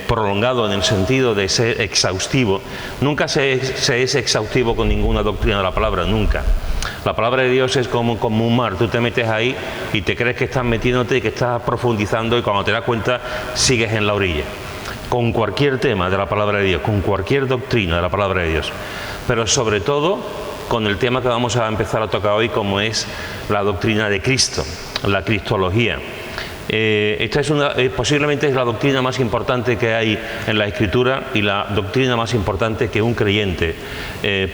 prolongado en el sentido de ser exhaustivo. Nunca se es exhaustivo con ninguna doctrina de la palabra, nunca. La palabra de Dios es como un mar, tú te metes ahí y te crees que estás metiéndote y que estás profundizando, y cuando te das cuenta sigues en la orilla. Con cualquier tema de la palabra de Dios, con cualquier doctrina de la palabra de Dios, pero sobre todo con el tema que vamos a empezar a tocar hoy, como es la doctrina de Cristo, la cristología. Esta es posiblemente es la doctrina más importante que hay en la Escritura y la doctrina más importante que un creyente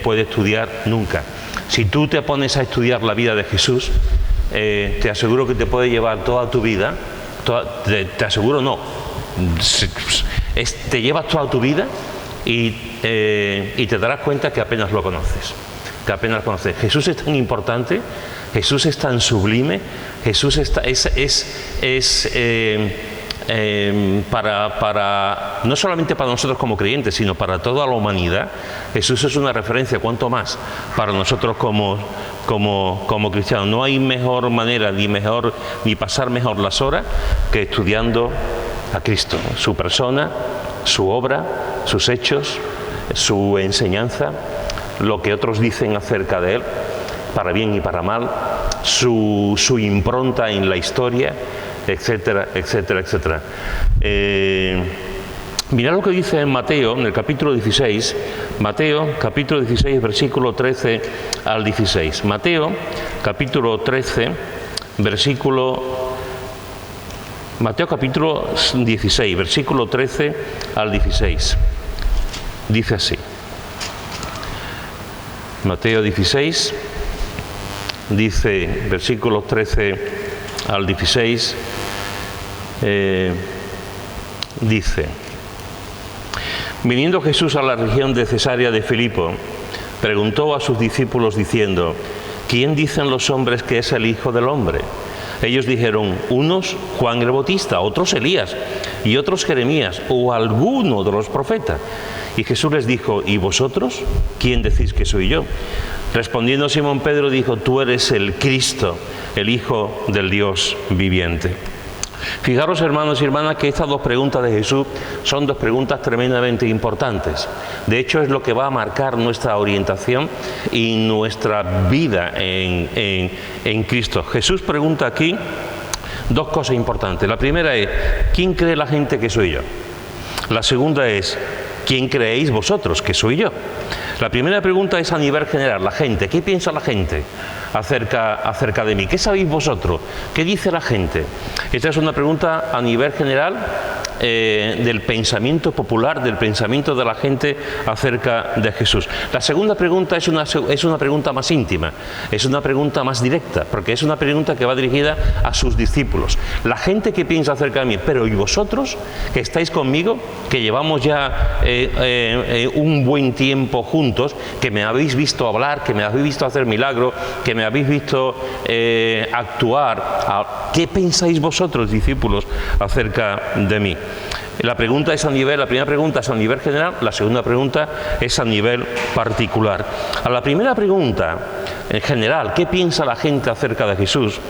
puede estudiar nunca. Si tú te pones a estudiar la vida de Jesús, te aseguro que te puede llevar toda tu vida, te aseguro no, te llevas toda tu vida y te darás cuenta que apenas lo conoces, Jesús es tan importante, Jesús es tan sublime, Jesús no solamente para nosotros como creyentes, sino para toda la humanidad. Jesús es una referencia, cuanto más para nosotros como cristianos. No hay mejor manera ni pasar mejor las horas que estudiando a Cristo, su persona, su obra, sus hechos, su enseñanza, lo que otros dicen acerca de él, para bien y para mal, su impronta en la historia, etcétera, etcétera, etcétera. Mirad lo que dice en Mateo, en el capítulo 16, Mateo, capítulo 16, versículo 13 al 16. Mateo, capítulo 13, Mateo capítulo 16, versículo 13 al 16. Dice así. Mateo 16, dice, versículos 13 al 16, dice: Viniendo Jesús a la región de Cesarea de Filipo, preguntó a sus discípulos diciendo: ¿Quién dicen los hombres que es el Hijo del Hombre? Ellos dijeron: unos Juan el Bautista, otros Elías, y otros Jeremías, o alguno de los profetas. Y Jesús les dijo: ¿y vosotros? ¿Quién decís que soy yo? Respondiendo Simón Pedro dijo: tú eres el Cristo, el Hijo del Dios viviente. Fijaros, hermanos y hermanas, que estas dos preguntas de Jesús son dos preguntas tremendamente importantes. De hecho, es lo que va a marcar nuestra orientación y nuestra vida en Cristo. Jesús pregunta aquí dos cosas importantes. La primera es: ¿quién cree la gente que soy yo? La segunda es: ¿quién creéis vosotros que soy yo? La primera pregunta es a nivel general, la gente. ¿Qué piensa la gente acerca de mí? ¿Qué sabéis vosotros? ¿Qué dice la gente? Esta es una pregunta a nivel general del pensamiento popular, del pensamiento de la gente acerca de Jesús. La segunda pregunta es una pregunta más íntima, es una pregunta más directa, porque es una pregunta que va dirigida a sus discípulos. La gente que piensa acerca de mí, pero ¿y vosotros que estáis conmigo, que llevamos ya un buen tiempo juntos, que me habéis visto hablar, que me habéis visto hacer milagros, que me habéis visto actuar? ¿Qué pensáis vosotros, discípulos, acerca de mí? La primera pregunta es a nivel general, la segunda pregunta es a nivel particular. A la primera pregunta, en general, ¿qué piensa la gente acerca de Jesús?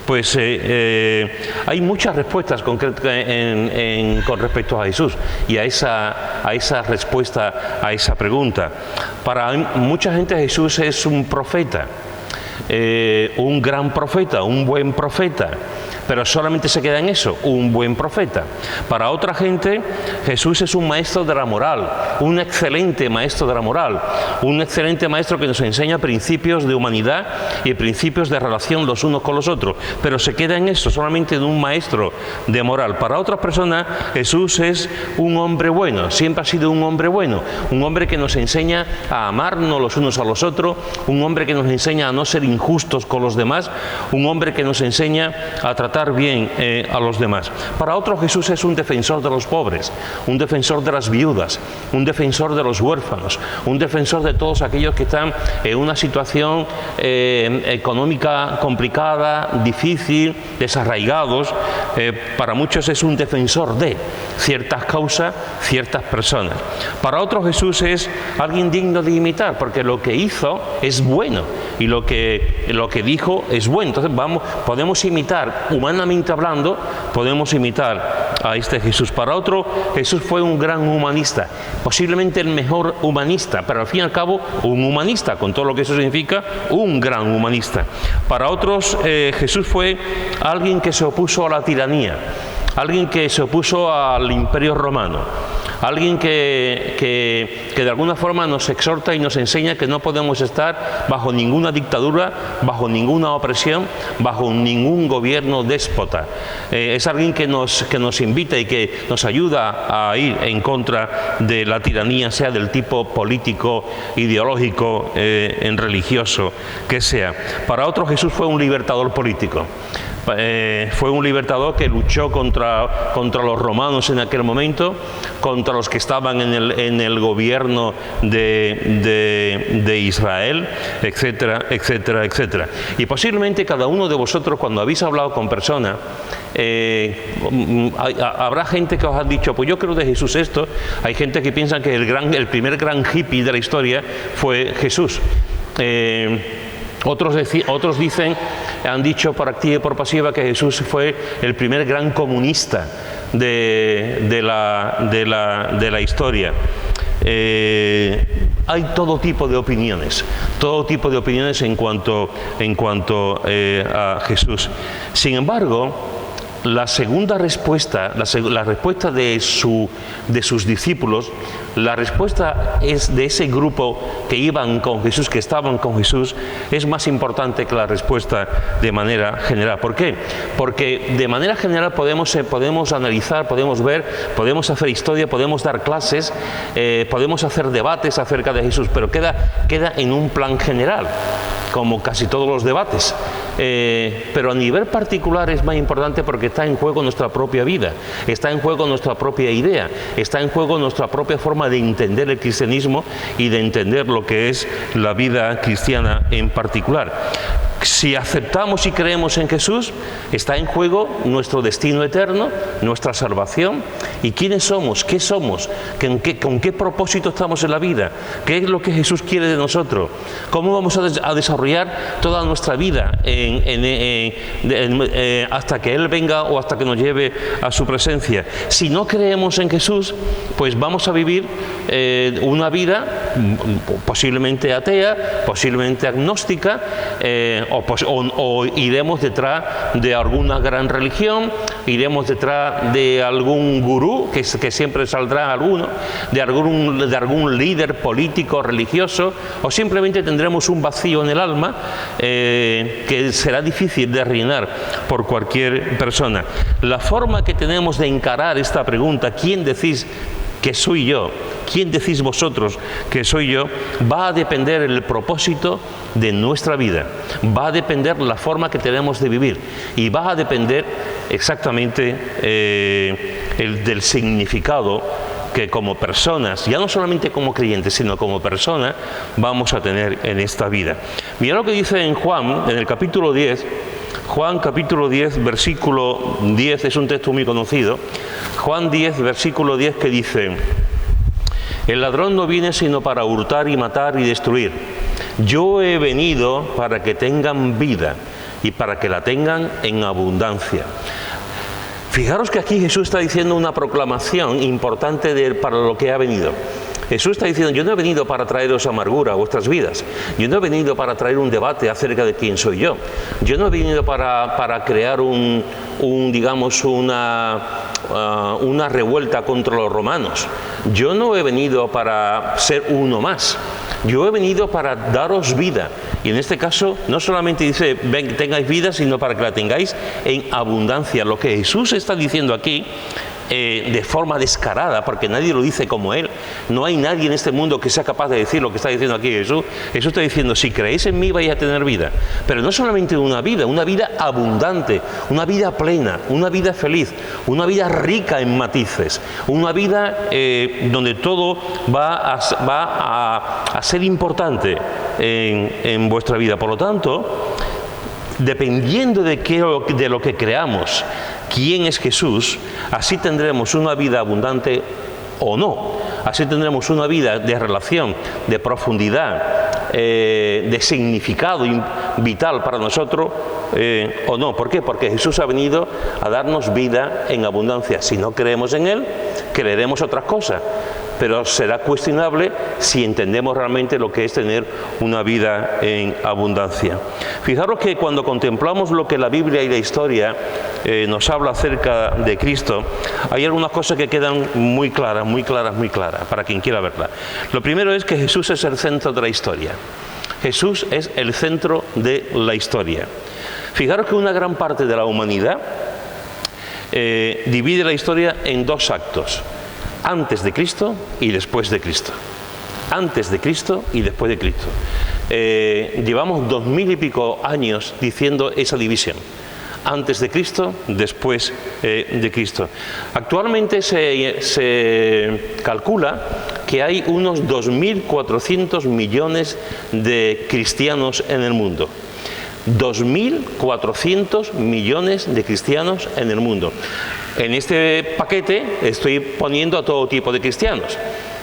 Pues hay muchas respuestas con respecto a Jesús y a esa respuesta a esa pregunta. Para mucha gente Jesús es un profeta, un gran profeta, un buen profeta. Pero solamente se queda en eso, un buen profeta. Para otra gente, Jesús es un maestro de la moral, un excelente maestro de la moral, un excelente maestro que nos enseña principios de humanidad y principios de relación los unos con los otros. Pero se queda en eso, solamente en un maestro de moral. Para otras personas, Jesús es un hombre bueno, siempre ha sido un hombre bueno, un hombre que nos enseña a amarnos los unos a los otros, un hombre que nos enseña a no ser injustos con los demás, un hombre que nos enseña a tratar bien a los demás. Para otros, Jesús es un defensor de los pobres, un defensor de las viudas, un defensor de los huérfanos, un defensor de todos aquellos que están en una situación económica complicada, difícil, desarraigados. Para muchos es un defensor de ciertas causas, ciertas personas. Para otros, Jesús es alguien digno de imitar, porque lo que hizo es bueno y lo que dijo es bueno. Entonces podemos imitar, humanamente hablando, podemos imitar a este Jesús. Para otro, Jesús fue un gran humanista, posiblemente el mejor humanista, pero al fin y al cabo un humanista, con todo lo que eso significa, un gran humanista. Para otros, Jesús fue alguien que se opuso a la tiranía, alguien que se opuso al imperio romano, alguien que de alguna forma nos exhorta y nos enseña que no podemos estar bajo ninguna dictadura, bajo ninguna opresión, bajo ningún gobierno déspota. Es alguien que nos invita y que nos ayuda a ir en contra de la tiranía, sea del tipo político, ideológico, religioso, que sea. Para otros, Jesús fue un libertador político. Fue un libertador que luchó contra los romanos en aquel momento, contra los que estaban en el gobierno de Israel, etcétera, etcétera, etcétera. Y posiblemente cada uno de vosotros, cuando habéis hablado con personas, habrá gente que os ha dicho, pues yo creo de Jesús esto. Hay gente que piensa que el primer gran hippie de la historia fue Jesús. Otros dicen, han dicho por activa y por pasiva, que Jesús fue el primer gran comunista de la historia. Hay todo tipo de opiniones en cuanto a Jesús. Sin embargo, la segunda respuesta, la respuesta de sus discípulos, la respuesta es de ese grupo que iban con Jesús, que estaban con Jesús, es más importante que la respuesta de manera general. ¿Por qué? Porque de manera general podemos analizar, podemos ver, podemos hacer historia, podemos dar clases, podemos hacer debates acerca de Jesús, pero queda en un plan general, como casi todos los debates. Pero a nivel particular es más importante porque está en juego nuestra propia vida, está en juego nuestra propia idea, está en juego nuestra propia forma de entender el cristianismo y de entender lo que es la vida cristiana en particular. Si aceptamos y creemos en Jesús, está en juego nuestro destino eterno, nuestra salvación y quiénes somos, qué somos, con qué propósito estamos en la vida, qué es lo que Jesús quiere de nosotros, cómo vamos a desarrollar toda nuestra vida hasta que Él venga o hasta que nos lleve a su presencia. Si no creemos en Jesús, pues vamos a vivir una vida posiblemente atea, posiblemente agnóstica, o iremos detrás de alguna gran religión, iremos detrás de algún gurú, que siempre saldrá alguno, de algún líder político, religioso, o simplemente tendremos un vacío en el alma que será difícil de rellenar por cualquier persona. La forma que tenemos de encarar esta pregunta, ¿quién decís que soy yo? ¿Quién decís vosotros que soy yo? Va a depender el propósito de nuestra vida, va a depender la forma que tenemos de vivir y va a depender exactamente del significado que como personas, ya no solamente como creyentes, sino como personas, vamos a tener en esta vida. Mira lo que dice en Juan, en el capítulo 10, Juan capítulo 10, versículo 10, es un texto muy conocido. Juan 10, versículo 10, que dice: el ladrón no viene sino para hurtar y matar y destruir. Yo he venido para que tengan vida y para que la tengan en abundancia. Fijaros que aquí Jesús está diciendo una proclamación importante para lo que ha venido. Jesús está diciendo, yo no he venido para traeros amargura a vuestras vidas. Yo no he venido para traer un debate acerca de quién soy yo. Yo no he venido para crear una revuelta contra los romanos. Yo no he venido para ser uno más. Yo he venido para daros vida. Y en este caso, no solamente dice, ven, tengáis vida, sino para que la tengáis en abundancia. Lo que Jesús está diciendo aquí, de forma descarada, porque nadie lo dice como Él. No hay nadie en este mundo que sea capaz de decir lo que está diciendo aquí Jesús. Jesús está diciendo, si creéis en mí vais a tener vida. Pero no solamente una vida abundante, una vida plena, una vida feliz, una vida rica en matices, una vida donde todo va a ser importante en vuestra vida. Por lo tanto, dependiendo de lo que creamos, quién es Jesús, así tendremos una vida abundante o no. Así tendremos una vida de relación, de profundidad, de significado vital para nosotros o no. ¿Por qué? Porque Jesús ha venido a darnos vida en abundancia. Si no creemos en Él, creeremos otras cosas, pero será cuestionable si entendemos realmente lo que es tener una vida en abundancia. Fijaros que cuando contemplamos lo que la Biblia y la historia nos habla acerca de Cristo, hay algunas cosas que quedan muy claras, para quien quiera verlas. Lo primero es que Jesús es el centro de la historia. Jesús es el centro de la historia. Fijaros que una gran parte de la humanidad divide la historia en dos actos: antes de Cristo y después de Cristo. Antes de Cristo y después de Cristo. Llevamos 2000 y pico años diciendo esa división. Antes de Cristo, después de Cristo. Actualmente se calcula que hay unos 2.400 millones de cristianos en el mundo. 2.400 millones de cristianos en el mundo. En este paquete estoy poniendo a todo tipo de cristianos.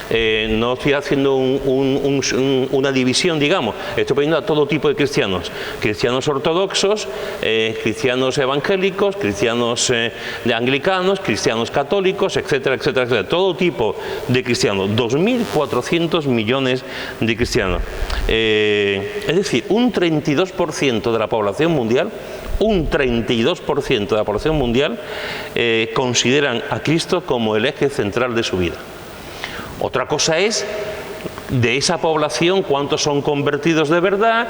No estoy haciendo una división, digamos. Estoy poniendo a todo tipo de cristianos. Cristianos ortodoxos, cristianos evangélicos, cristianos anglicanos, cristianos católicos, etcétera, etcétera, etcétera. Todo tipo de cristianos. 2.400 millones de cristianos. Es decir, un 32% de la población mundial, un 32% de la población mundial consideran a Cristo como el eje central de su vida. Otra cosa es, de esa población, cuántos son convertidos de verdad,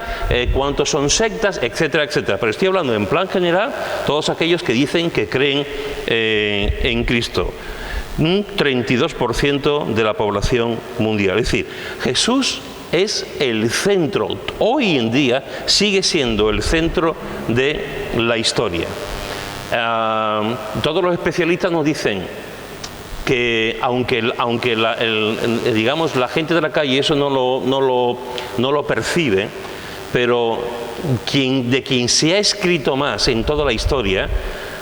cuántos son sectas, etcétera, etcétera. Pero estoy hablando en plan general, todos aquellos que dicen que creen en Cristo. Un 32% de la población mundial. Es decir, Jesús es el centro, hoy en día sigue siendo el centro de la historia. Todos los especialistas nos dicen que aunque digamos la gente de la calle eso no lo percibe, pero de quien se ha escrito más en toda la historia,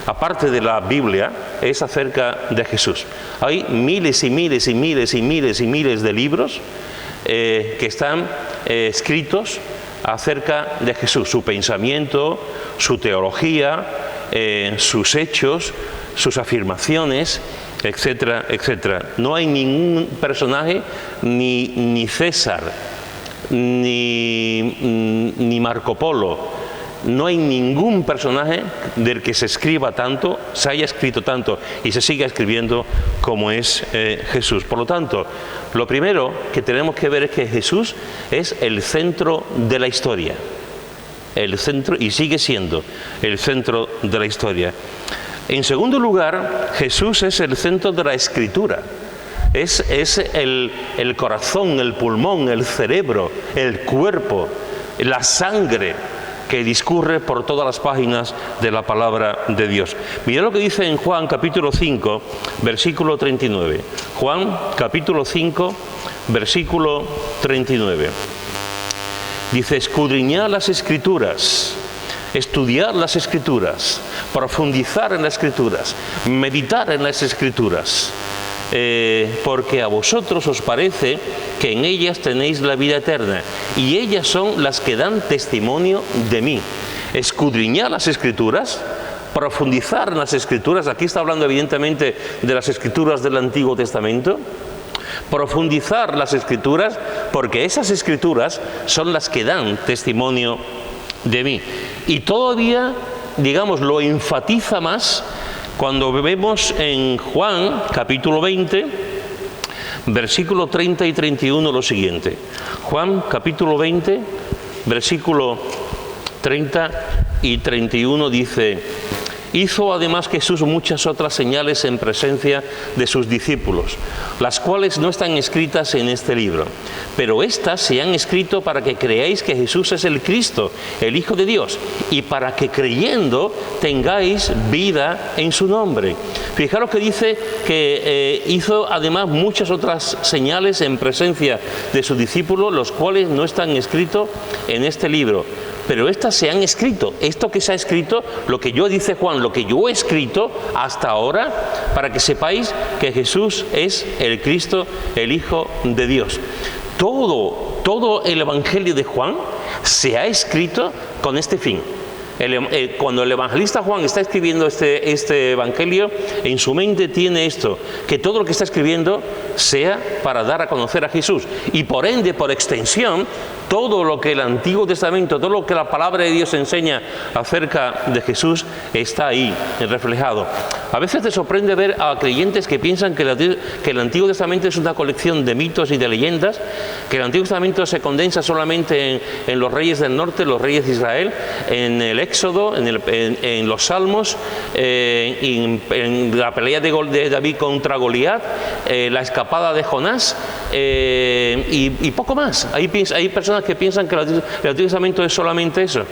aparte de la Biblia, es acerca de Jesús. Hay miles y miles y miles y miles y miles de libros que están escritos acerca de Jesús, su pensamiento, su teología, sus hechos, sus afirmaciones, etcétera, etcétera. No hay ningún personaje, ni César, ni Marco Polo, no hay ningún personaje del que se escriba tanto, se haya escrito tanto y se siga escribiendo como es Jesús. Por lo tanto, lo primero que tenemos que ver es que Jesús es el centro de la historia, el centro, y sigue siendo el centro de la historia. En segundo lugar, Jesús es el centro de la Escritura. Es el corazón, el pulmón, el cerebro, el cuerpo, la sangre que discurre por todas las páginas de la palabra de Dios. Mira lo que dice en Juan capítulo 5, versículo 39. Juan capítulo 5, versículo 39. Dice: escudriñad las Escrituras, estudiar las Escrituras, profundizar en las Escrituras, meditar en las Escrituras, porque a vosotros os parece que en ellas tenéis la vida eterna, y ellas son las que dan testimonio de mí. Escudriñar las Escrituras, profundizar en las Escrituras. Aquí está hablando evidentemente de las Escrituras del Antiguo Testamento. Profundizar las Escrituras, porque esas Escrituras son las que dan testimonio de mí. Y todavía, digamos, lo enfatiza más cuando vemos en Juan capítulo 20, versículo 30 y 31 lo siguiente. Juan capítulo 20, versículo 30 y 31 dice: hizo además Jesús muchas otras señales en presencia de sus discípulos, las cuales no están escritas en este libro, pero estas se han escrito para que creáis que Jesús es el Cristo, el Hijo de Dios, y para que creyendo tengáis vida en su nombre. Fijaros que dice que hizo además muchas otras señales en presencia de sus discípulos, los cuales no están escritos en este libro. Pero estas se han escrito, esto que se ha escrito, lo que yo, dice Juan, lo que yo he escrito hasta ahora, para que sepáis que Jesús es el Cristo, el Hijo de Dios. Todo el Evangelio de Juan se ha escrito con este fin, Cuando el evangelista Juan está escribiendo este evangelio, en su mente tiene esto, que todo lo que está escribiendo sea para dar a conocer a Jesús, y por ende, por extensión, todo lo que el Antiguo Testamento, todo lo que la palabra de Dios enseña acerca de Jesús está ahí reflejado. A veces te sorprende ver a creyentes que piensan que el Antiguo Testamento es una colección de mitos y de leyendas, que el Antiguo Testamento se condensa solamente en los reyes del norte, los reyes de Israel, en el Éxodo, en los Salmos, en la pelea de David contra Goliat, la escapada de Jonás, y poco más. Hay personas que piensan que el Antiguo Testamento es solamente eso.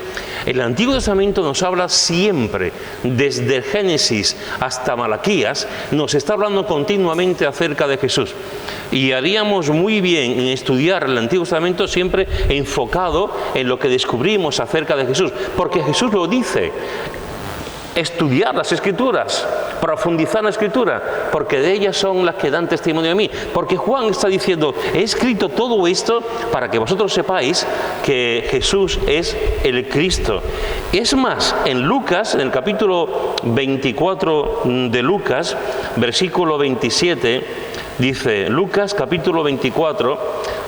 El Antiguo Testamento nos habla siempre, desde Génesis hasta Malaquías, nos está hablando continuamente acerca de Jesús. Y haríamos muy bien en estudiar el Antiguo Testamento siempre enfocado en lo que descubrimos acerca de Jesús, porque Jesús lo dice. Estudiar las Escrituras, profundizar en la Escritura, porque de ellas son las que dan testimonio de mí. Porque Juan está diciendo, he escrito todo esto para que vosotros sepáis que Jesús es el Cristo. Es más, en Lucas, en el capítulo 24 de Lucas, versículo 27, dice, Lucas capítulo 24,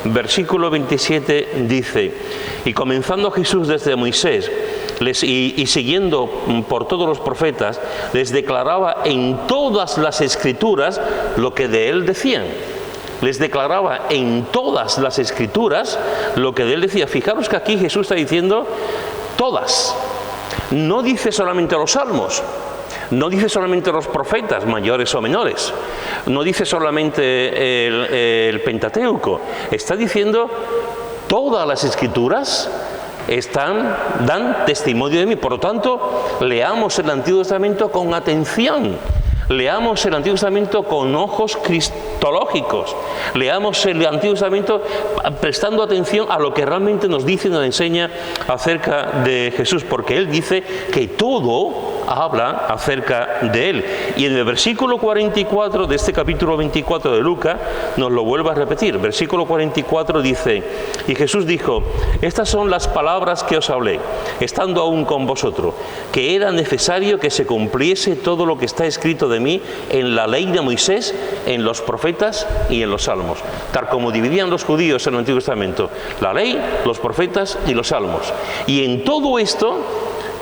versículo 27 dice, y comenzando Jesús desde Moisés, y siguiendo por todos los profetas, les declaraba en todas las Escrituras lo que de él decían. Les declaraba en todas las Escrituras lo que de él decía. Fijaros que aquí Jesús está diciendo todas. No dice solamente los salmos, no dice solamente los profetas, mayores o menores, no dice solamente el Pentateuco, está diciendo todas las Escrituras dan testimonio de mí. Por lo tanto, leamos el Antiguo Testamento con atención. Leamos el Antiguo Testamento con ojos cristológicos. Leamos el Antiguo Testamento prestando atención a lo que realmente nos dice y nos enseña acerca de Jesús, porque Él dice que todo habla acerca de Él. Y en el versículo 44 de este capítulo 24 de Lucas nos lo vuelve a repetir. Versículo 44 dice, y Jesús dijo, estas son las palabras que os hablé, estando aún con vosotros, que era necesario que se cumpliese todo lo que está escrito de mí en la ley de Moisés, en los profetas y en los salmos. Tal como dividían los judíos en el Antiguo Testamento, la ley, los profetas y los salmos. Y en todo esto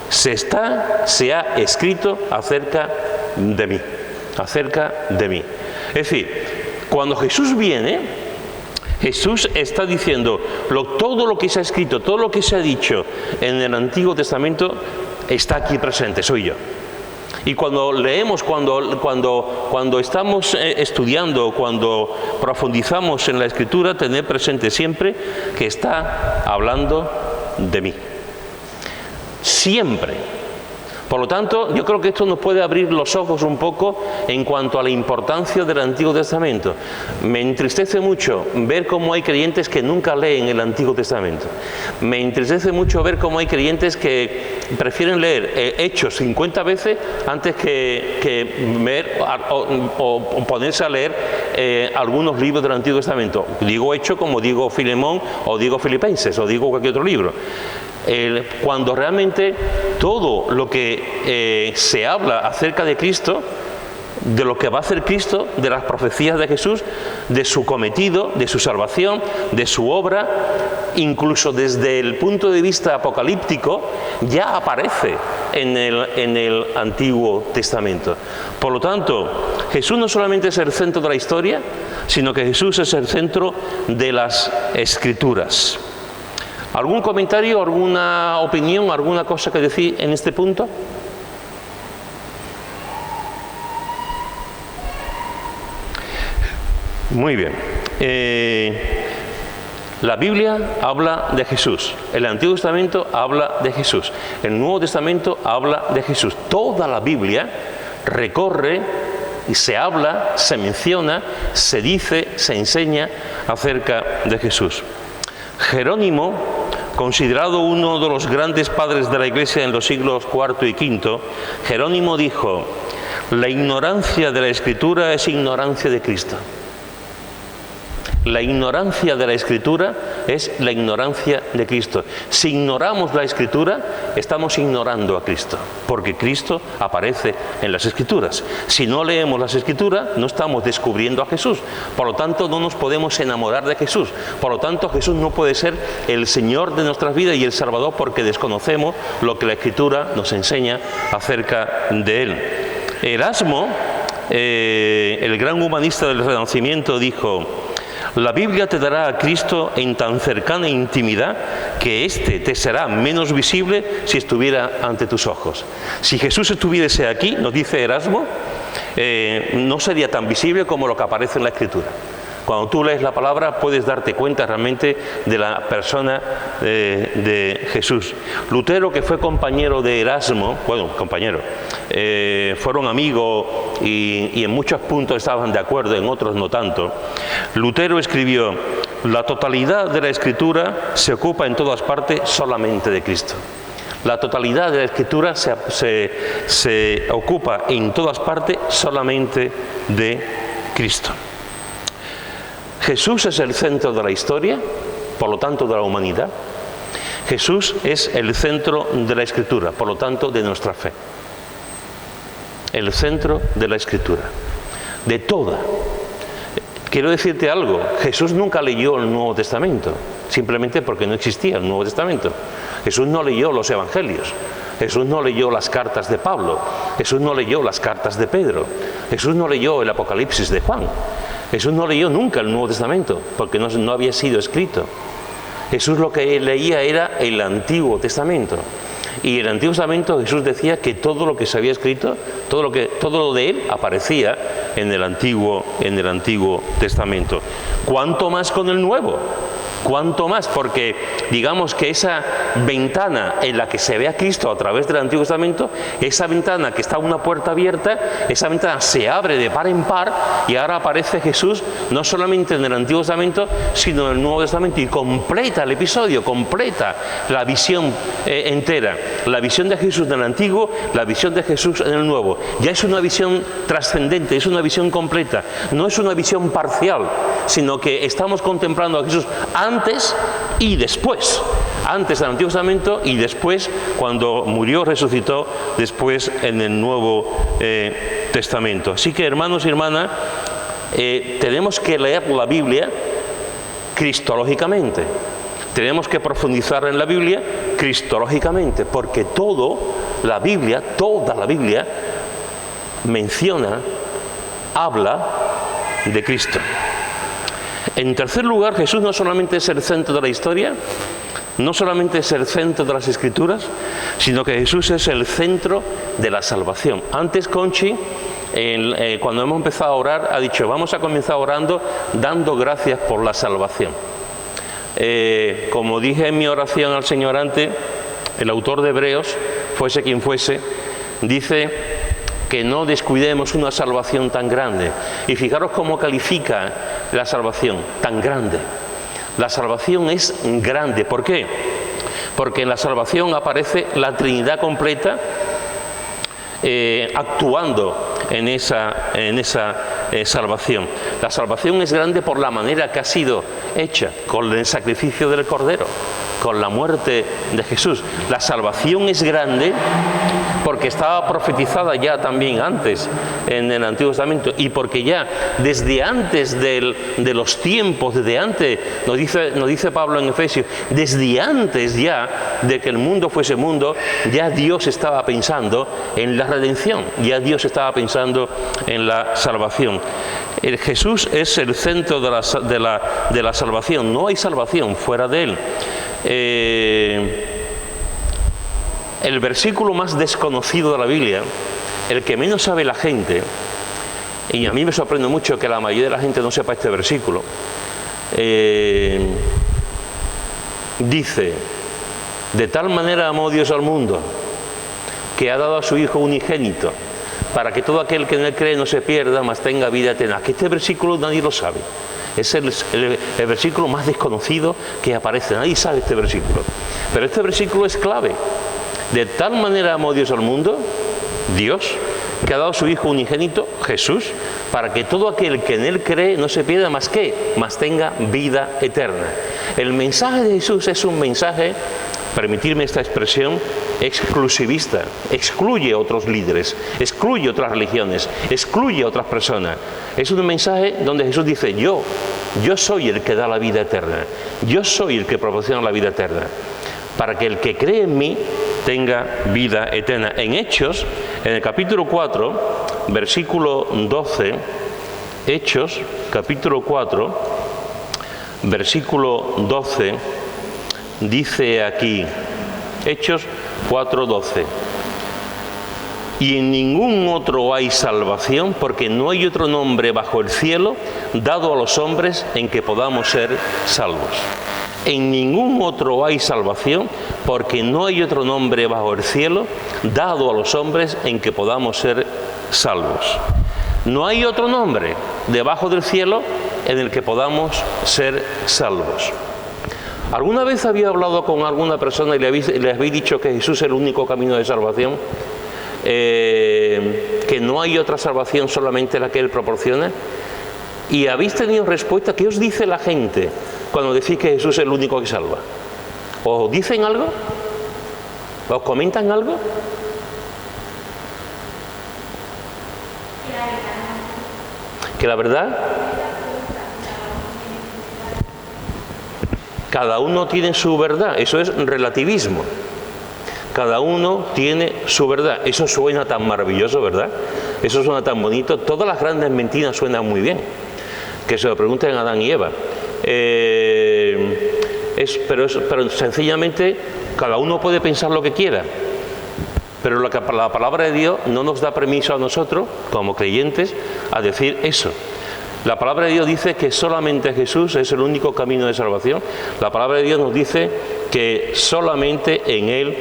se ha escrito acerca de mí, acerca de mí. Es decir, cuando Jesús viene, Jesús está diciendo todo lo que se ha escrito, todo lo que se ha dicho en el Antiguo Testamento está aquí presente, soy yo. Y cuando leemos, cuando estamos estudiando, cuando profundizamos en la Escritura, tener presente siempre que está hablando de mí. Siempre. Por lo tanto, yo creo que esto nos puede abrir los ojos un poco en cuanto a la importancia del Antiguo Testamento. Me entristece mucho ver cómo hay creyentes que nunca leen el Antiguo Testamento. Me entristece mucho ver cómo hay creyentes que prefieren leer Hechos 50 veces antes que ver o ponerse a leer algunos libros del Antiguo Testamento. Digo Hechos como digo Filemón o digo Filipenses o digo cualquier otro libro. Cuando realmente todo lo que se habla acerca de Cristo, de lo que va a hacer Cristo, de las profecías de Jesús, de su cometido, de su salvación, de su obra, incluso desde el punto de vista apocalíptico, ya aparece en el Antiguo Testamento. Por lo tanto, Jesús no solamente es el centro de la historia, sino que Jesús es el centro de las Escrituras. ¿Algún comentario, alguna opinión, alguna cosa que decir en este punto? Muy bien. La Biblia habla de Jesús. El Antiguo Testamento habla de Jesús. El Nuevo Testamento habla de Jesús. Toda la Biblia recorre y se habla, se menciona, se dice, se enseña acerca de Jesús. Jerónimo, considerado uno de los grandes padres de la Iglesia en los siglos IV y V, Jerónimo dijo, la ignorancia de la Escritura es ignorancia de Cristo. La ignorancia de la Escritura es la ignorancia de Cristo. Si ignoramos la Escritura, estamos ignorando a Cristo, porque Cristo aparece en las Escrituras. Si no leemos las Escrituras, no estamos descubriendo a Jesús. Por lo tanto, no nos podemos enamorar de Jesús. Por lo tanto, Jesús no puede ser el Señor de nuestras vidas y el Salvador, porque desconocemos lo que la Escritura nos enseña acerca de Él. Erasmo, el gran humanista del Renacimiento, dijo: la Biblia te dará a Cristo en tan cercana intimidad que éste te será menos visible si estuviera ante tus ojos. Si Jesús estuviese aquí, nos dice Erasmo, no sería tan visible como lo que aparece en la Escritura. Cuando tú lees la palabra puedes darte cuenta realmente de la persona de Jesús. Lutero, que fue compañero de Erasmo, fueron amigos y en muchos puntos estaban de acuerdo, en otros no tanto. Lutero escribió: la totalidad de la Escritura se ocupa en todas partes solamente de Cristo. La totalidad de la Escritura se ocupa en todas partes solamente de Cristo. Jesús es el centro de la historia, por lo tanto de la humanidad. Jesús es el centro de la Escritura, por lo tanto de nuestra fe. El centro de la Escritura, de toda. Quiero decirte algo, Jesús nunca leyó el Nuevo Testamento, simplemente porque no existía el Nuevo Testamento. Jesús no leyó los Evangelios, Jesús no leyó las cartas de Pablo, Jesús no leyó las cartas de Pedro, Jesús no leyó el Apocalipsis de Juan. Jesús no leyó nunca el Nuevo Testamento, porque no había sido escrito. Jesús lo que leía era el Antiguo Testamento. Y en el Antiguo Testamento Jesús decía que todo lo que se había escrito, todo lo de él aparecía en el Antiguo Testamento. ¿Cuánto más con el Nuevo? ¿Cuánto más? Porque digamos que esa ventana en la que se ve a Cristo a través del Antiguo Testamento, esa ventana que está una puerta abierta, esa ventana se abre de par en par y ahora aparece Jesús no solamente en el Antiguo Testamento, sino en el Nuevo Testamento, y completa el episodio, completa la visión entera. La visión de Jesús en el Antiguo, la visión de Jesús en el Nuevo. Ya es una visión trascendente, es una visión completa, no es una visión parcial, sino que estamos contemplando a Jesús antes y después, antes del Antiguo Testamento y después cuando murió, resucitó, después en el Nuevo Testamento. Así que, hermanos y hermanas, tenemos que leer la Biblia cristológicamente, tenemos que profundizar en la Biblia cristológicamente, porque toda la Biblia menciona, habla de Cristo. En tercer lugar, Jesús no solamente es el centro de la historia, no solamente es el centro de las Escrituras, sino que Jesús es el centro de la salvación. Antes Conchi, cuando hemos empezado a orar, ha dicho: vamos a comenzar orando dando gracias por la salvación. Como dije en mi oración al Señor antes, el autor de Hebreos, fuese quien fuese, dice que no descuidemos una salvación tan grande. Y fijaros cómo califica la salvación, tan grande. La salvación es grande. ¿Por qué? Porque en la salvación aparece la Trinidad completa actuando en esa salvación. La salvación es grande por la manera que ha sido hecha, con el sacrificio del Cordero, con la muerte de Jesús. La salvación es grande porque estaba profetizada ya también antes en el Antiguo Testamento, y porque ya desde antes de los tiempos, desde antes, nos dice Pablo en Efesios, desde antes ya de que el mundo fuese mundo, ya Dios estaba pensando en la redención, ya Dios estaba pensando en la salvación. Jesús es el centro de la salvación, no hay salvación fuera de él. El versículo más desconocido de la Biblia, el que menos sabe la gente, y a mí me sorprende mucho que la mayoría de la gente no sepa este versículo, dice: de tal manera amó Dios al mundo que ha dado a su Hijo unigénito, para que todo aquel que en él cree no se pierda, mas tenga vida eterna. Que este versículo nadie lo sabe. Es el versículo más desconocido que aparece. Nadie sabe este versículo. Pero este versículo es clave. De tal manera amó Dios al mundo, Dios, que ha dado a su Hijo unigénito, Jesús, para que todo aquel que en Él cree no se pierda más tenga vida eterna. El mensaje de Jesús es un mensaje, permitirme esta expresión, exclusivista. Excluye a otros líderes, excluye otras religiones, excluye a otras personas. Es un mensaje donde Jesús dice, yo soy el que da la vida eterna, yo soy el que proporciona la vida eterna, para que el que cree en mí tenga vida eterna. En Hechos, en el capítulo 4, versículo 12, Hechos, capítulo 4, versículo 12, dice aquí, Hechos 4:12, y en ningún otro hay salvación, porque no hay otro nombre bajo el cielo dado a los hombres en que podamos ser salvos. En ningún otro hay salvación, porque no hay otro nombre bajo el cielo dado a los hombres en que podamos ser salvos. No hay otro nombre debajo del cielo en el que podamos ser salvos. ¿Alguna vez había hablado con alguna persona y le habéis dicho que Jesús es el único camino de salvación? Que no hay otra salvación, solamente la que Él proporciona. ¿Y habéis tenido respuesta? ¿Qué os dice la gente cuando decís que Jesús es el único que salva? ¿Os dicen algo? ¿Os comentan algo? Que la verdad, cada uno tiene su verdad. Eso es relativismo. Cada uno tiene su verdad. Eso suena tan maravilloso, ¿verdad? Eso suena tan bonito. Todas las grandes mentiras suenan muy bien. Que se lo pregunten a Adán y Eva. Pero sencillamente cada uno puede pensar lo que quiera. Pero la palabra de Dios no nos da permiso a nosotros, como creyentes, a decir eso. La palabra de Dios dice que solamente Jesús es el único camino de salvación. La palabra de Dios nos dice que solamente en Él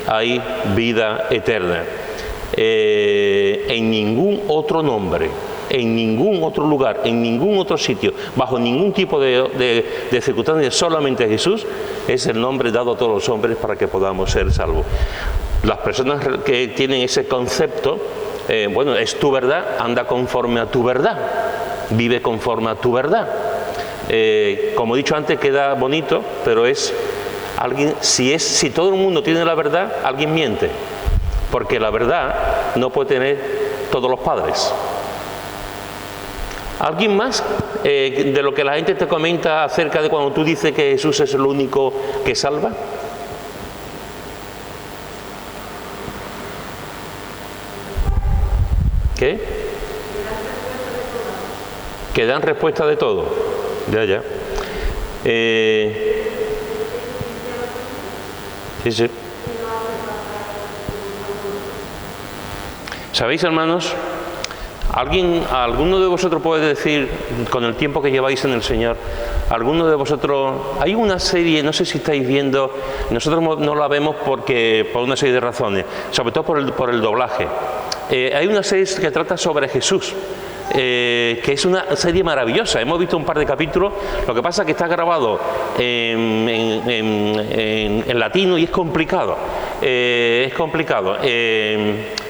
hay vida eterna. En ningún otro nombre, en ningún otro lugar, en ningún otro sitio, bajo ningún tipo de circunstancias, solamente Jesús es el nombre dado a todos los hombres para que podamos ser salvos. Las personas que tienen ese concepto, bueno, es tu verdad, anda conforme a tu verdad, vive conforme a tu verdad. Como he dicho antes, queda bonito, pero es alguien, si todo el mundo tiene la verdad, alguien miente, porque la verdad no puede tener todos los padres. ¿Alguien más de lo que la gente te comenta acerca de cuando tú dices que Jesús es el único que salva? ¿Qué? Que dan respuesta de todo. Ya. Sí. ¿Sabéis, hermanos? ¿Alguno de vosotros puede decir, con el tiempo que lleváis en el Señor, alguno de vosotros, hay una serie, no sé si estáis viendo, nosotros no la vemos por una serie de razones, sobre todo por el doblaje. Hay una serie que trata sobre Jesús, que es una serie maravillosa. Hemos visto un par de capítulos. Lo que pasa es que está grabado en latino y es complicado.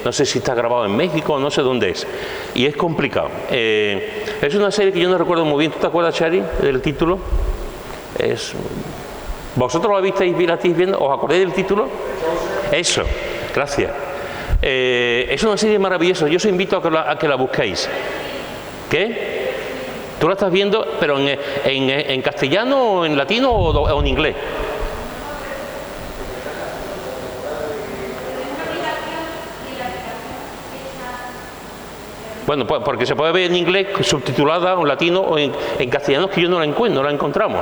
No sé si está grabado en México, no sé dónde es. Y es complicado. Es una serie que yo no recuerdo muy bien. ¿Tú te acuerdas, Chari, del título? ¿Vosotros la estáis viendo? ¿Os acordáis del título? Eso, gracias. Es una serie maravillosa. Yo os invito a que la busquéis. ¿Qué? ¿Tú la estás viendo, pero en castellano o en latino o en inglés? Bueno, pues porque se puede ver en inglés subtitulada o en latino o en castellano, que yo no la encuentro, no la encontramos.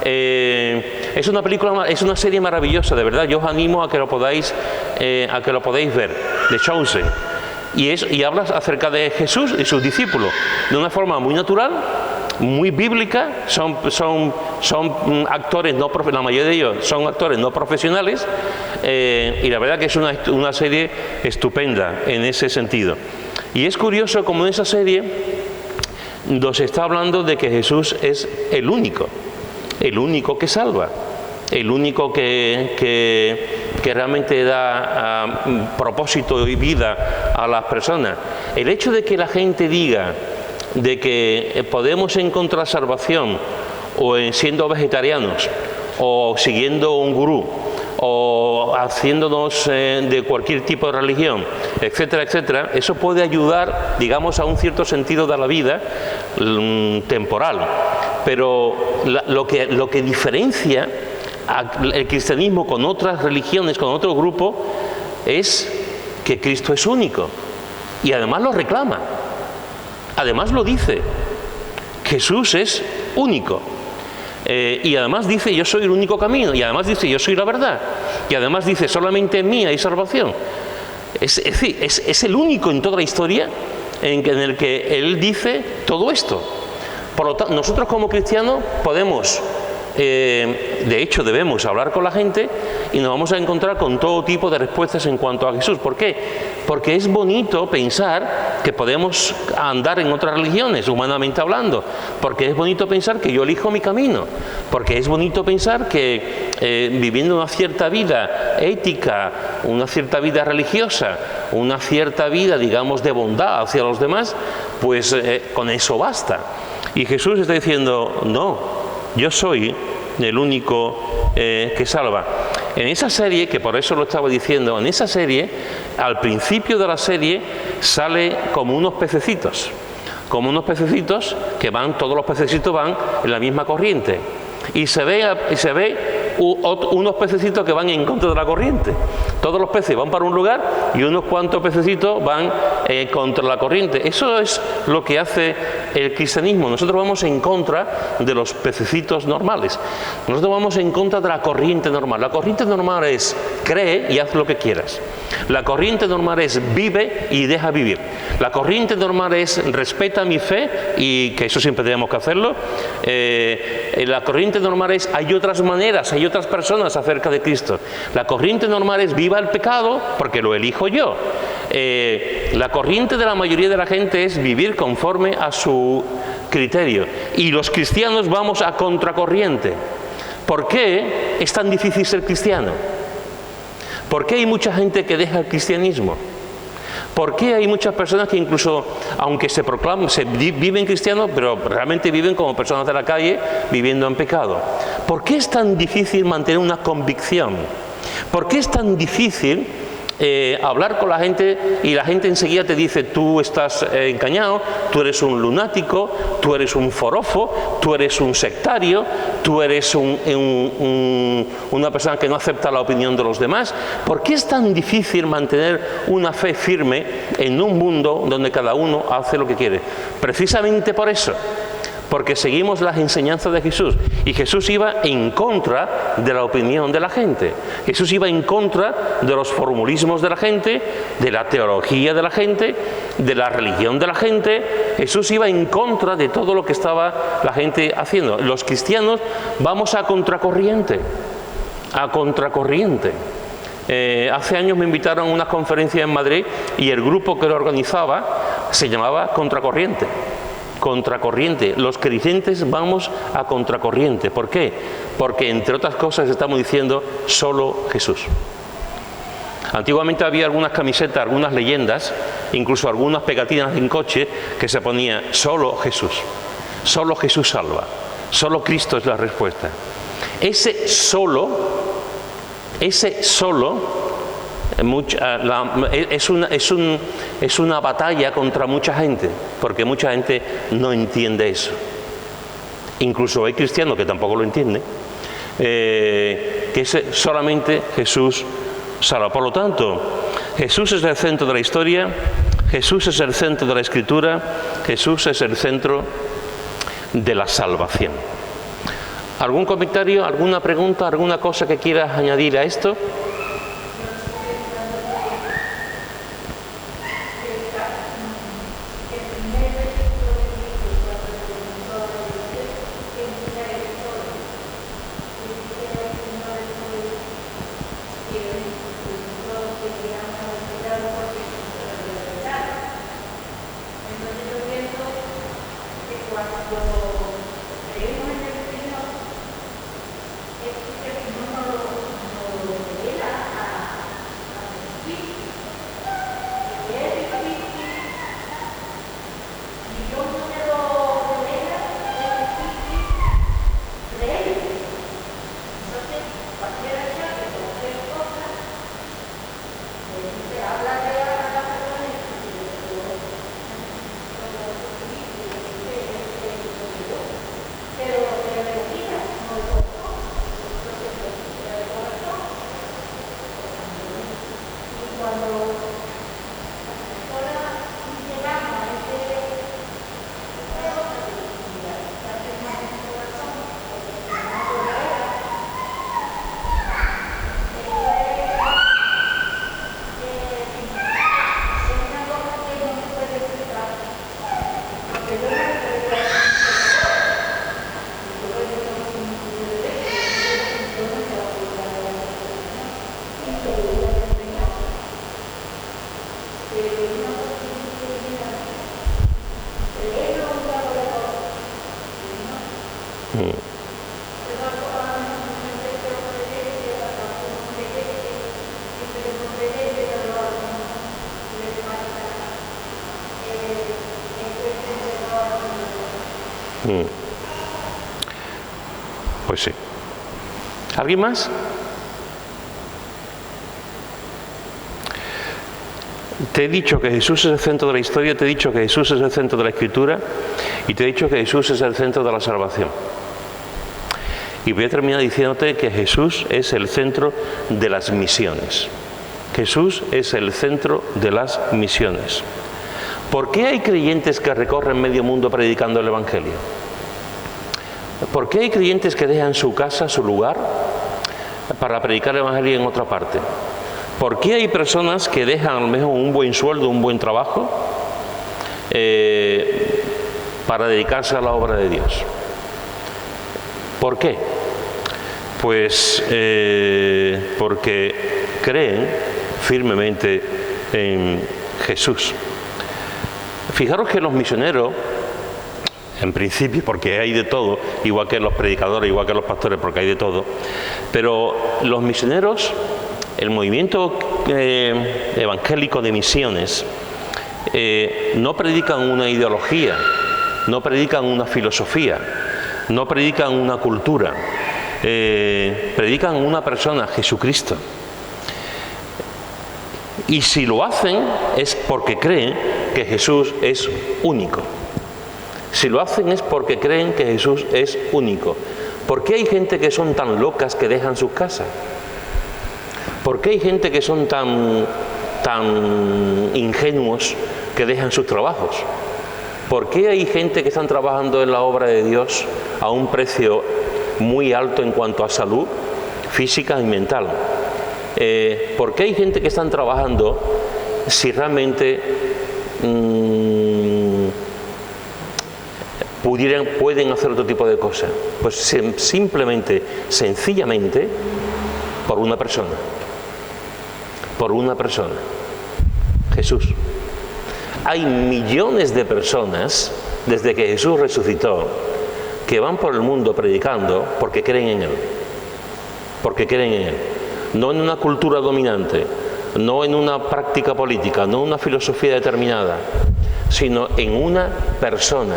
Es una película, es una serie maravillosa, de verdad. Yo os animo a que lo podáis ver, de Chosen. Y habla acerca de Jesús y sus discípulos de una forma muy natural, muy bíblica. Son actores, la mayoría de ellos son actores no profesionales, y la verdad que es una serie estupenda en ese sentido. Y es curioso como en esa serie nos está hablando de que Jesús es el único que salva, el único que realmente da propósito y vida a las personas. El hecho de que la gente diga de que podemos encontrar salvación o siendo vegetarianos, o siguiendo un gurú, o haciéndonos de cualquier tipo de religión, etcétera, etcétera, eso puede ayudar, digamos, a un cierto sentido de la vida temporal. Pero lo que diferencia el cristianismo con otras religiones, con otro grupo, es que Cristo es único. Y además lo reclama. Además lo dice. Jesús es único. Y además dice, yo soy el único camino. Y además dice, yo soy la verdad. Y además dice, solamente en mí hay salvación. Es decir, es el único en toda la historia en el que Él dice todo esto. Por lo tanto, nosotros como cristianos podemos, de hecho debemos hablar con la gente y nos vamos a encontrar con todo tipo de respuestas en cuanto a Jesús. ¿Por qué? Porque es bonito pensar que podemos andar en otras religiones, humanamente hablando. Porque es bonito pensar que yo elijo mi camino. Porque es bonito pensar que viviendo una cierta vida ética, una cierta vida religiosa, una cierta vida, digamos, de bondad hacia los demás, pues con eso basta. Y Jesús está diciendo, no, yo soy el único que salva. En esa serie, que por eso lo estaba diciendo, en esa serie, al principio de la serie, sale como unos pececitos. Como unos pececitos que van, todos los pececitos van en la misma corriente. Y se ve unos pececitos que van en contra de la corriente. Todos los peces van para un lugar y unos cuantos pececitos van contra la corriente. Eso es lo que hace el cristianismo. Nosotros vamos en contra de los pececitos normales. Nosotros vamos en contra de la corriente normal. La corriente normal es cree y haz lo que quieras. La corriente normal es vive y deja vivir. La corriente normal es respeta mi fe, y que eso siempre tenemos que hacerlo. La corriente normal es hay otras maneras, hay otras personas acerca de Cristo. La corriente normal es viva el pecado porque lo elijo yo. La corriente de la mayoría de la gente es vivir conforme a su criterio. Y los cristianos vamos a contracorriente. ¿Por qué es tan difícil ser cristiano? ¿Por qué hay mucha gente que deja el cristianismo? ¿Por qué hay muchas personas que incluso, aunque se proclaman, viven cristianos, pero realmente viven como personas de la calle, viviendo en pecado? ¿Por qué es tan difícil mantener una convicción? ¿Por qué es tan difícil hablar con la gente y la gente enseguida te dice tú estás engañado, tú eres un lunático, tú eres un forofo, tú eres un sectario, tú eres una persona que no acepta la opinión de los demás? ¿Por qué es tan difícil mantener una fe firme en un mundo donde cada uno hace lo que quiere? Precisamente por eso. Porque seguimos las enseñanzas de Jesús. Y Jesús iba en contra de la opinión de la gente. Jesús iba en contra de los formulismos de la gente, de la teología de la gente, de la religión de la gente. Jesús iba en contra de todo lo que estaba la gente haciendo. Los cristianos vamos a contracorriente. A contracorriente. Hace años me invitaron a una conferencia en Madrid y el grupo que lo organizaba se llamaba Contracorriente. Contracorriente. Los creyentes vamos a contracorriente. ¿Por qué? Porque entre otras cosas estamos diciendo solo Jesús. Antiguamente había algunas camisetas, algunas leyendas, incluso algunas pegatinas en coche que se ponía solo Jesús. Solo Jesús salva. Solo Cristo es la respuesta. Ese solo es una batalla contra mucha gente, porque mucha gente no entiende eso. Incluso hay cristianos que tampoco lo entienden, que solamente Jesús salva. Por lo tanto, Jesús es el centro de la historia, Jesús es el centro de la Escritura, Jesús es el centro de la salvación. ¿Algún comentario, alguna pregunta, alguna cosa que quieras añadir a esto? Pues sí. ¿Alguien más? Te he dicho que Jesús es el centro de la historia, te he dicho que Jesús es el centro de la Escritura y te he dicho que Jesús es el centro de la salvación. Y voy a terminar diciéndote que Jesús es el centro de las misiones. Jesús es el centro de las misiones. ¿Por qué hay creyentes que recorren medio mundo predicando el Evangelio? ¿Por qué hay creyentes que dejan su casa, su lugar, para predicar el Evangelio en otra parte? ¿Por qué hay personas que dejan a lo mejor un buen sueldo, un buen trabajo, para dedicarse a la obra de Dios? ¿Por qué? Pues porque creen firmemente en Jesús. Fijaros que los misioneros, en principio, porque hay de todo, igual que los predicadores, igual que los pastores, porque hay de todo, pero los misioneros, el movimiento evangélico de misiones, no predican una ideología, no predican una filosofía, no predican una cultura, predican una persona, Jesucristo. Y si lo hacen es porque creen que Jesús es único. Si lo hacen es porque creen que Jesús es único. ¿Por qué hay gente que son tan locas que dejan sus casas? ¿Por qué hay gente que son tan ingenuos que dejan sus trabajos? ¿Por qué hay gente que están trabajando en la obra de Dios a un precio muy alto en cuanto a salud física y mental? ¿Por qué hay gente que están trabajando si realmente pueden hacer otro tipo de cosas? Pues simplemente, sencillamente, por una persona. Por una persona. Jesús. Hay millones de personas, desde que Jesús resucitó, que van por el mundo predicando porque creen en Él. Porque creen en Él. No en una cultura dominante, no en una práctica política, no en una filosofía determinada, sino en una persona.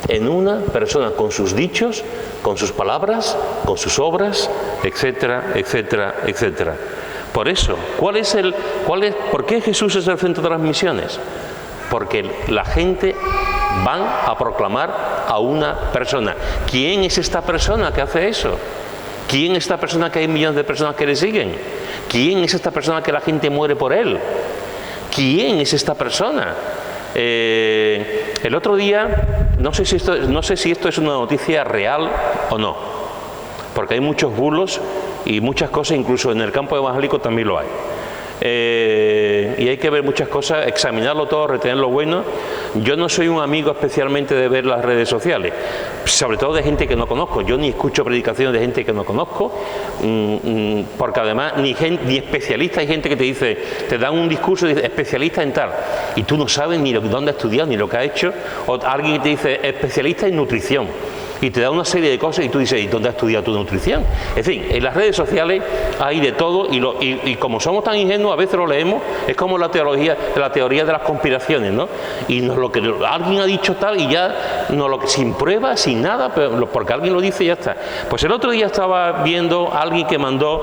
En una persona, con sus dichos, con sus palabras, con sus obras, etcétera, etcétera, etcétera. Por eso, ¿por qué Jesús es el centro de las misiones? Porque la gente van a proclamar a una persona. ¿Quién es esta persona que hace eso? ¿Quién es esta persona que hay millones de personas que le siguen? ¿Quién es esta persona que la gente muere por él? ¿Quién es esta persona? El otro día, no sé si esto es una noticia real o no, porque hay muchos bulos y muchas cosas, incluso en el campo evangélico también lo hay. Y hay que ver muchas cosas, examinarlo todo, retener lo bueno. Yo no soy un amigo especialmente de ver las redes sociales, sobre todo de gente que no conozco. Yo ni escucho predicaciones de gente que no conozco, porque además ni especialistas. Hay gente que te dan un discurso y dice especialista en tal, y tú no sabes ni dónde ha estudiado ni lo que ha hecho. O alguien que te dice especialista en nutrición, y te da una serie de cosas y tú dices, ¿y dónde has estudiado tu nutrición? En fin, en las redes sociales hay de todo, y como somos tan ingenuos, a veces lo leemos, es como la teoría de las conspiraciones, ¿no? Y lo que alguien ha dicho tal, y ya sin prueba, sin nada, pero porque alguien lo dice y ya está. Pues el otro día estaba viendo a alguien que mandó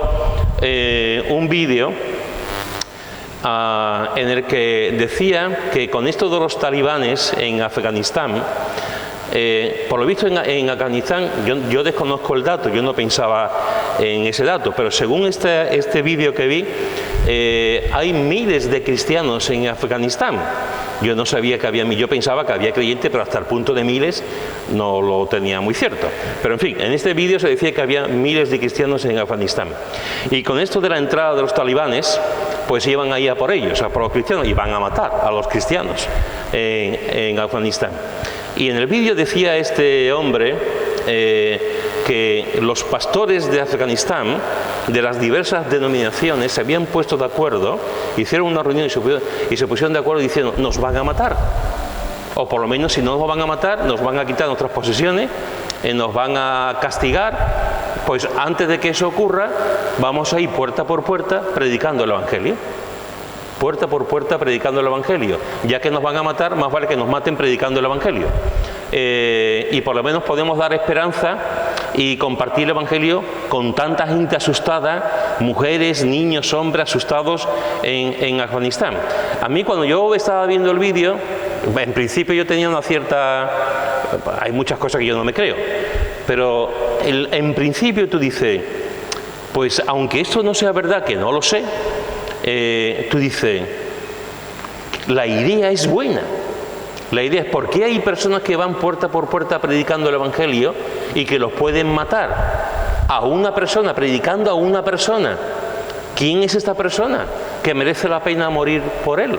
un vídeo en el que decía que con esto de los talibanes en Afganistán, por lo visto en Afganistán, yo desconozco el dato, yo no pensaba en ese dato, pero según este vídeo que vi, hay miles de cristianos en Afganistán. Yo no sabía que había, yo pensaba que había creyentes, pero hasta el punto de miles no lo tenía muy cierto. Pero en fin, en este vídeo se decía que había miles de cristianos en Afganistán. Y con esto de la entrada de los talibanes, pues iban ahí a por ellos, a por los cristianos, y van a matar a los cristianos en Afganistán. Y en el vídeo decía este hombre que los pastores de Afganistán, de las diversas denominaciones, se habían puesto de acuerdo, hicieron una reunión y se pusieron de acuerdo diciendo, nos van a matar. O por lo menos, si no nos van a matar, nos van a quitar nuestras posesiones, nos van a castigar, pues antes de que eso ocurra, vamos a ir puerta por puerta predicando el Evangelio. Puerta por puerta predicando el Evangelio. Ya que nos van a matar, más vale que nos maten predicando el Evangelio. Y por lo menos podemos dar esperanza y compartir el Evangelio con tanta gente asustada, mujeres, niños, hombres asustados en Afganistán. A mí, cuando yo estaba viendo el vídeo, en principio yo tenía una cierta... Hay muchas cosas que yo no me creo, pero en principio tú dices, pues aunque esto no sea verdad, que no lo sé, tú dices, la idea es buena. La idea es, ¿por qué hay personas que van puerta por puerta predicando el Evangelio y que los pueden matar? A una persona, predicando a una persona. ¿Quién es esta persona que merece la pena morir por él?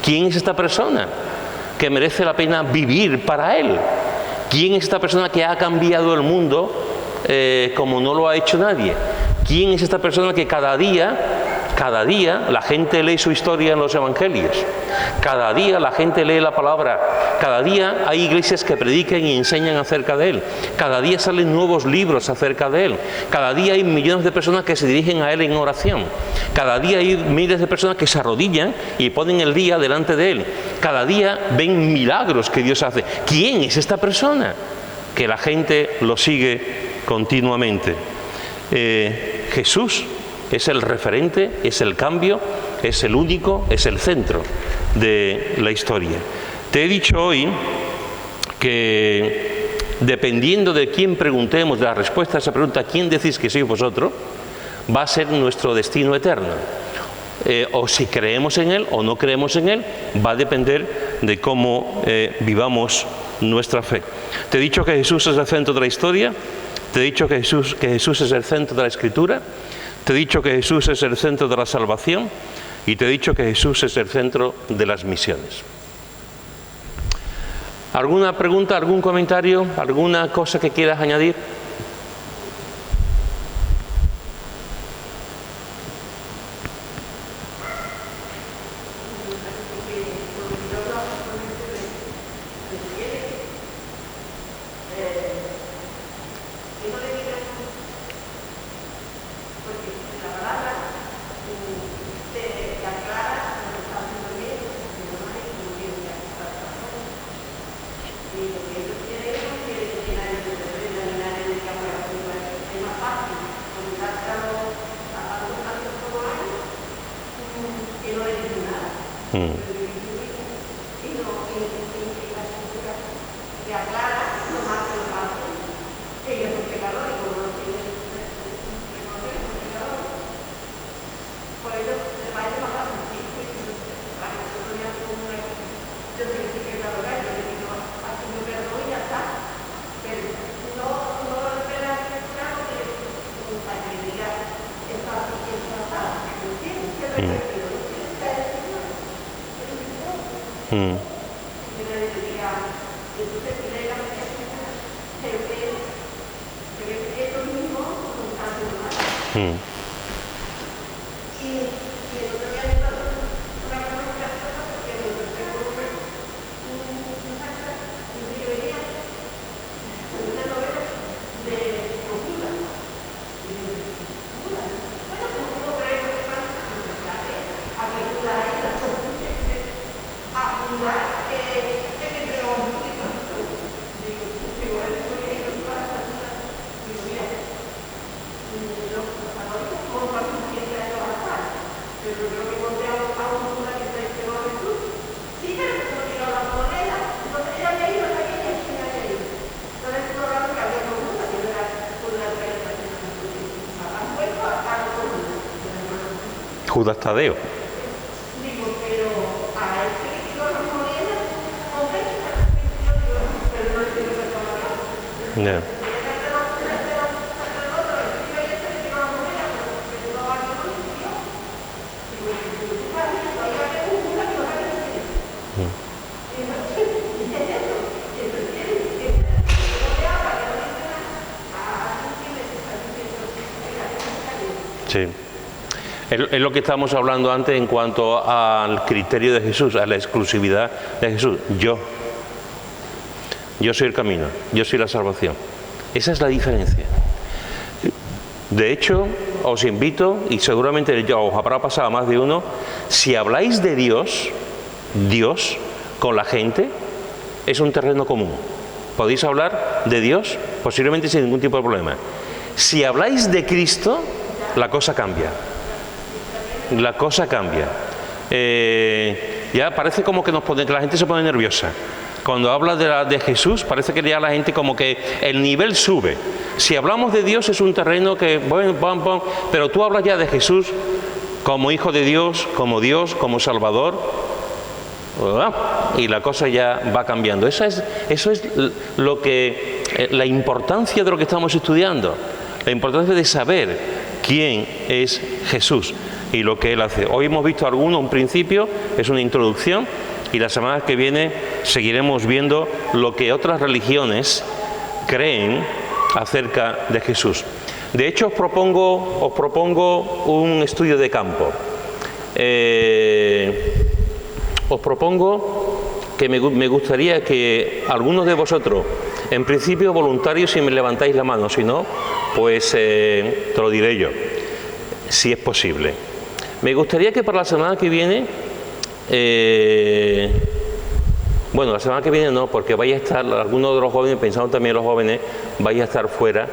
¿Quién es esta persona que merece la pena vivir para él? ¿Quién es esta persona que ha cambiado el mundo como no lo ha hecho nadie? ¿Quién es esta persona que cada día la gente lee su historia en los evangelios? Cada día la gente lee la palabra. Cada día hay iglesias que predican y enseñan acerca de él. Cada día salen nuevos libros acerca de él. Cada día hay millones de personas que se dirigen a él en oración. Cada día hay miles de personas que se arrodillan y ponen el día delante de él. Cada día ven milagros que Dios hace. ¿Quién es esta persona? Que la gente lo sigue continuamente. Jesús es el referente, es el cambio, es el único, es el centro de la historia. Te he dicho hoy que dependiendo de quién preguntemos, de la respuesta a esa pregunta, ¿quién decís que sois vosotros?, va a ser nuestro destino eterno. O si creemos en Él o no creemos en Él, va a depender de cómo vivamos nuestra fe. Te he dicho que Jesús es el centro de la historia, te he dicho que Jesús es el centro de la Escritura, te he dicho que Jesús es el centro de la salvación y te he dicho que Jesús es el centro de las misiones. ¿Alguna pregunta, algún comentario, alguna cosa que quieras añadir? Judas Tadeo. Yeah. Sí. Es lo que estábamos hablando antes en cuanto al criterio de Jesús, a la exclusividad de Jesús. Yo Yo soy el camino, yo soy la salvación. Esa es la diferencia. De hecho, os invito, y seguramente ya os habrá pasado a más de uno, si habláis de Dios, con la gente, es un terreno común. Podéis hablar de Dios posiblemente sin ningún tipo de problema. Si habláis de Cristo, la cosa cambia. La cosa cambia. Ya parece como que la gente se pone nerviosa. Cuando habla de Jesús, parece que ya la gente como que el nivel sube. Si hablamos de Dios es un terreno que, bueno, pero tú hablas ya de Jesús como Hijo de Dios, como Salvador, y la cosa ya va cambiando. Eso es la importancia de lo que estamos estudiando, la importancia de saber quién es Jesús y lo que Él hace. Hoy hemos visto un principio, es una introducción, y la semana que viene seguiremos viendo lo que otras religiones creen acerca de Jesús. De hecho, os propongo un estudio de campo. Os propongo que me gustaría que algunos de vosotros, en principio voluntarios si me levantáis la mano, si no, pues te lo diré yo, si es posible. Me gustaría que para la semana que viene, bueno, la semana que viene no, porque vais a estar, algunos de los jóvenes, pensando también en los jóvenes, vais a estar fuera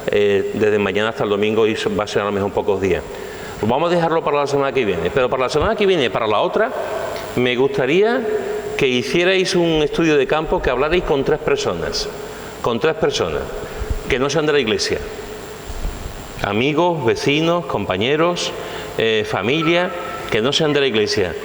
desde mañana hasta el domingo y va a ser a lo mejor pocos días. Pues vamos a dejarlo para la semana que viene, pero para la semana que viene, para la otra, me gustaría que hicierais un estudio de campo, que hablarais con tres personas, que no sean de la iglesia, amigos, vecinos, compañeros, familia, que no sean de la iglesia.